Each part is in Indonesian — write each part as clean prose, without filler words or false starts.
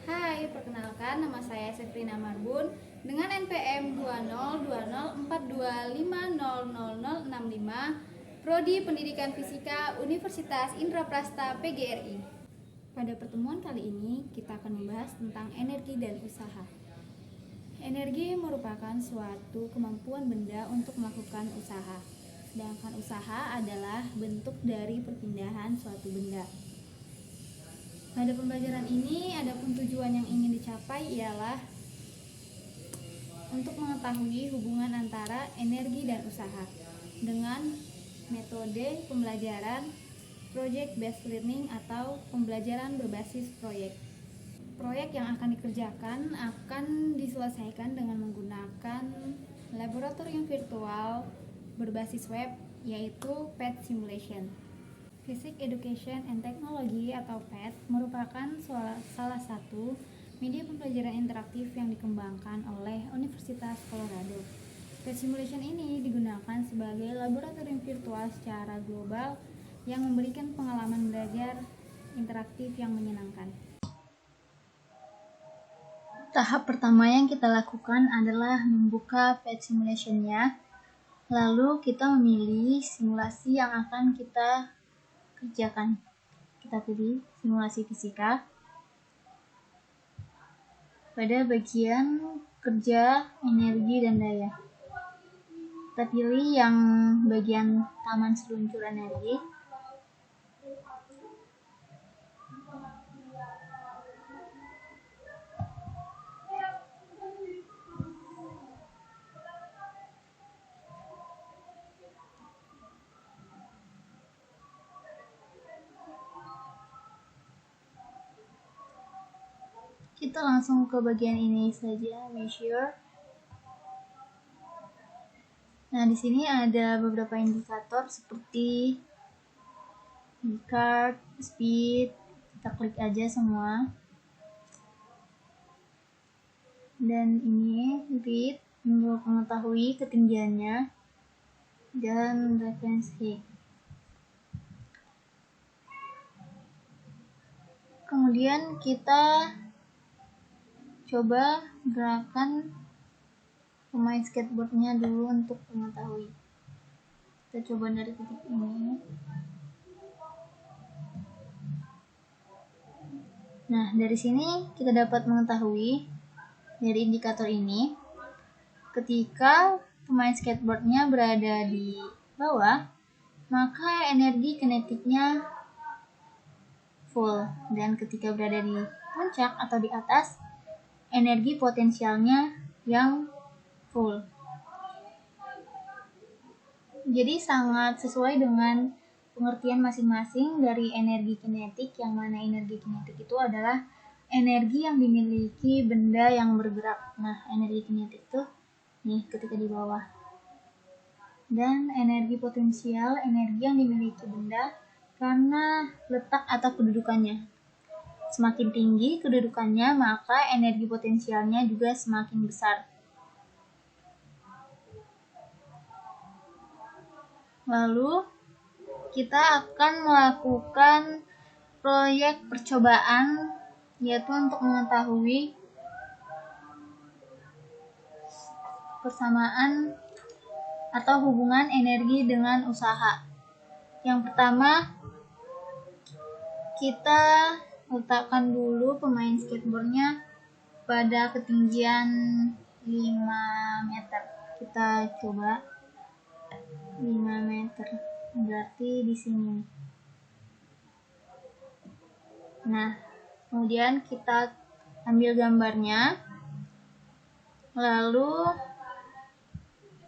Hai, perkenalkan nama saya Sefrina Marbun dengan NPM 20.425000065, Prodi Pendidikan Fisika Universitas Indraprasta PGRI. Pada pertemuan kali ini kita akan membahas tentang energi dan usaha. Energi merupakan suatu kemampuan benda untuk melakukan usaha. Sedangkan usaha adalah bentuk dari perpindahan suatu benda. Pada pembelajaran ini, adapun tujuan yang ingin dicapai ialah untuk mengetahui hubungan antara energi dan usaha dengan metode pembelajaran project based learning atau pembelajaran berbasis proyek. Proyek yang akan dikerjakan akan diselesaikan dengan menggunakan laboratorium virtual berbasis web, yaitu PET Simulation. Physics Education and Technology atau PET merupakan salah satu media pembelajaran interaktif yang dikembangkan oleh Universitas Colorado. PET Simulation ini digunakan sebagai laboratorium virtual secara global yang memberikan pengalaman belajar interaktif yang menyenangkan. Tahap pertama yang kita lakukan adalah membuka PET Simulation-nya. Lalu kita memilih simulasi yang akan kita kerjakan. Kita pilih simulasi fisika. Pada bagian kerja, energi, dan daya, kita pilih yang bagian taman seluncur energi. Kita langsung ke bagian ini saja, measure. Nah, di sini ada beberapa indikator seperti card, speed. Kita klik aja semua. Dan ini read untuk mengetahui ketinggiannya dan reference height. Kemudian kita coba gerakan pemain skateboardnya dulu untuk mengetahui. Kita coba dari titik ini. Nah, dari sini kita dapat mengetahui dari indikator ini, ketika pemain skateboardnya berada di bawah, maka energi kinetiknya full, dan ketika berada di puncak atau di atas, energi potensialnya yang full. Jadi sangat sesuai dengan pengertian masing-masing dari energi kinetik, yang mana energi kinetik itu adalah energi yang dimiliki benda yang bergerak. Nah, energi kinetik itu nih ketika di bawah. Dan energi potensial, energi yang dimiliki benda karena letak atau kedudukannya. Semakin tinggi kedudukannya, maka energi potensialnya juga semakin besar. Lalu, kita akan melakukan proyek percobaan, yaitu untuk mengetahui persamaan atau hubungan energi dengan usaha. Yang pertama, kita letakkan dulu pemain skateboardnya pada ketinggian 5 meter. Kita coba 5 meter, berarti di sini. Nah, kemudian kita ambil gambarnya. Lalu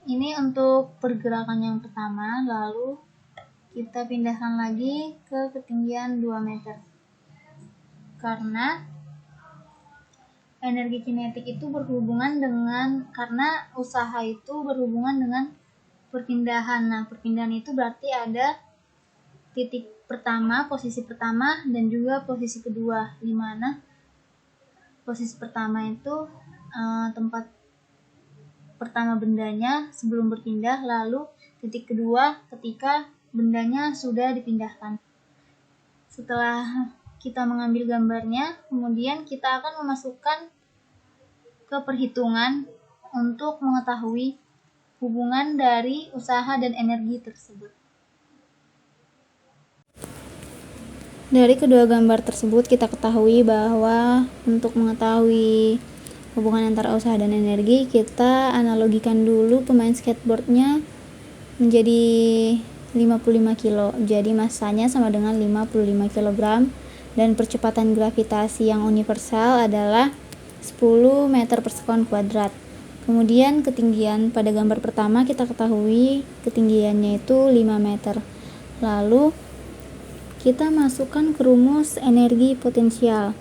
ini untuk pergerakan yang pertama, lalu kita pindahkan lagi ke ketinggian 2 meter. Karena energi kinetik itu berhubungan dengan, karena usaha itu berhubungan dengan perpindahan. Nah, perpindahan itu berarti ada titik pertama, posisi pertama, dan juga posisi kedua, di mana posisi pertama itu tempat pertama bendanya sebelum berpindah, lalu titik kedua ketika bendanya sudah dipindahkan. Setelah kita mengambil gambarnya, kemudian kita akan memasukkan ke perhitungan untuk mengetahui hubungan dari usaha dan energi tersebut. Dari kedua gambar tersebut kita ketahui bahwa untuk mengetahui hubungan antara usaha dan energi, kita analogikan dulu pemain skateboardnya menjadi 55 kilo. Jadi massanya sama dengan 55 kg dan percepatan gravitasi yang universal adalah 10 meter per sekon kuadrat. Kemudian ketinggian pada gambar pertama kita ketahui ketinggiannya itu 5 meter. Lalu kita masukkan ke rumus energi potensial.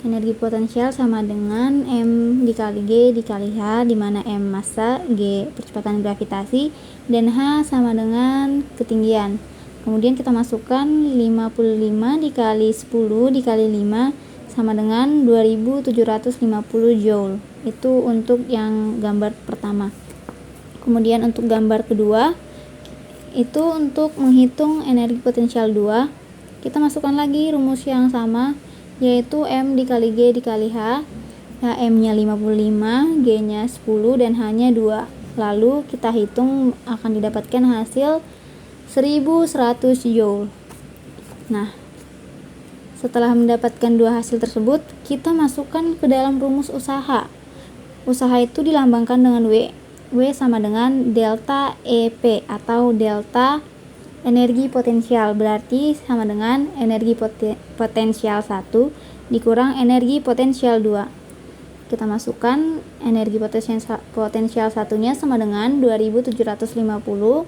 Energi potensial sama dengan M dikali G dikali H, di mana M massa, G percepatan gravitasi, dan H sama dengan ketinggian. Kemudian kita masukkan 55 dikali 10 dikali 5 sama dengan 2750 joule. Itu untuk yang gambar pertama. Kemudian untuk gambar kedua, itu untuk menghitung energi potensial 2, kita masukkan lagi rumus yang sama, yaitu M dikali G dikali H. M-nya 55, G-nya 10, dan H-nya 2. Lalu kita hitung akan didapatkan hasil 1100 joule. Nah, setelah mendapatkan dua hasil tersebut, kita masukkan ke dalam rumus usaha. Usaha itu dilambangkan dengan W. W sama dengan delta EP atau delta energi potensial, berarti sama dengan energi potensial 1 dikurang energi potensial 2. Kita masukkan energi potensial satunya sama dengan 2750,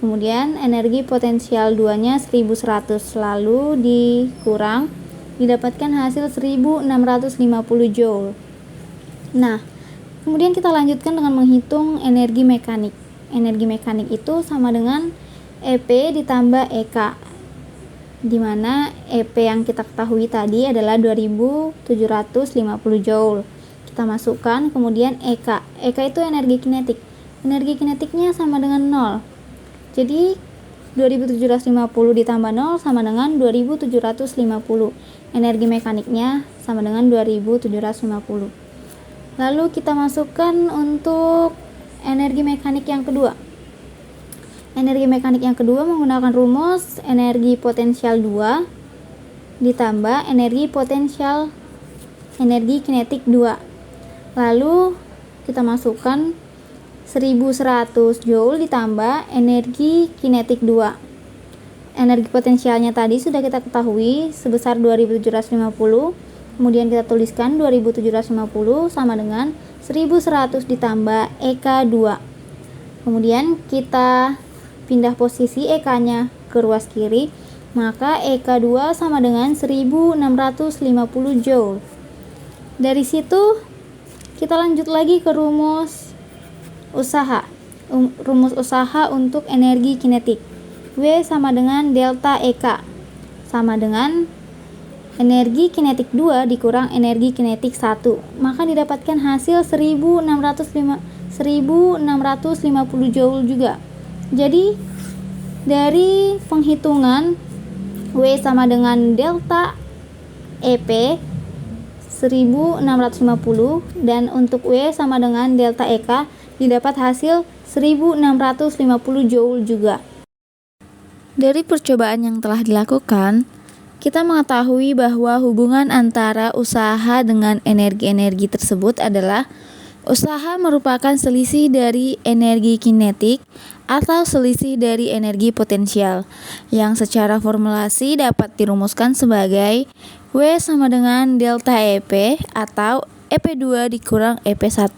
kemudian energi potensial 2-nya 1100, lalu dikurang, didapatkan hasil 1650 joule. Nah, kemudian kita lanjutkan dengan menghitung energi mekanik. Energi mekanik itu sama dengan EP ditambah EK, di mana EP yang kita ketahui tadi adalah 2750 joule. Kita masukkan, kemudian EK. EK itu energi kinetik. Energi kinetiknya sama dengan 0. Jadi 2750 ditambah 0 sama dengan 2750. Energi mekaniknya sama dengan 2750. Lalu kita masukkan untuk energi mekanik yang kedua. Energi mekanik yang kedua menggunakan rumus energi potensial 2 ditambah energi kinetik 2. Lalu kita masukkan 1100 joule ditambah energi kinetik 2. Energi potensialnya tadi sudah kita ketahui sebesar 2750. Kemudian kita tuliskan 2750 sama dengan 1100 ditambah EK 2. Kemudian kita pindah posisi EK-nya ke ruas kiri, maka EK 2 sama dengan 1650 joule. Dari situ kita lanjut lagi ke rumus usaha. Rumus usaha untuk energi kinetik. W sama dengan delta EK sama dengan energi kinetik 2 dikurang energi kinetik 1, maka didapatkan hasil 1650 joule juga. Jadi dari penghitungan W sama dengan delta EP 1650 dan untuk W sama dengan delta EK didapat hasil 1650 joule juga. Dari percobaan yang telah dilakukan, kita mengetahui bahwa hubungan antara usaha dengan energi-energi tersebut adalah usaha merupakan selisih dari energi kinetik atau selisih dari energi potensial, yang secara formulasi dapat dirumuskan sebagai W sama dengan delta EP atau EP2 dikurang EP1,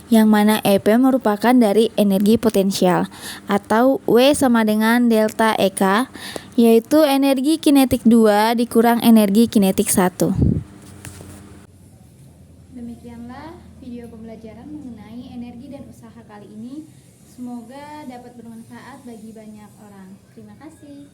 yang mana EP merupakan dari energi potensial, atau W sama dengan delta EK, yaitu energi kinetik 2 dikurang energi kinetik 1. Demikianlah video pembelajaran mengenai energi dan usaha kali ini. Semoga dapat bermanfaat bagi banyak orang. Terima kasih.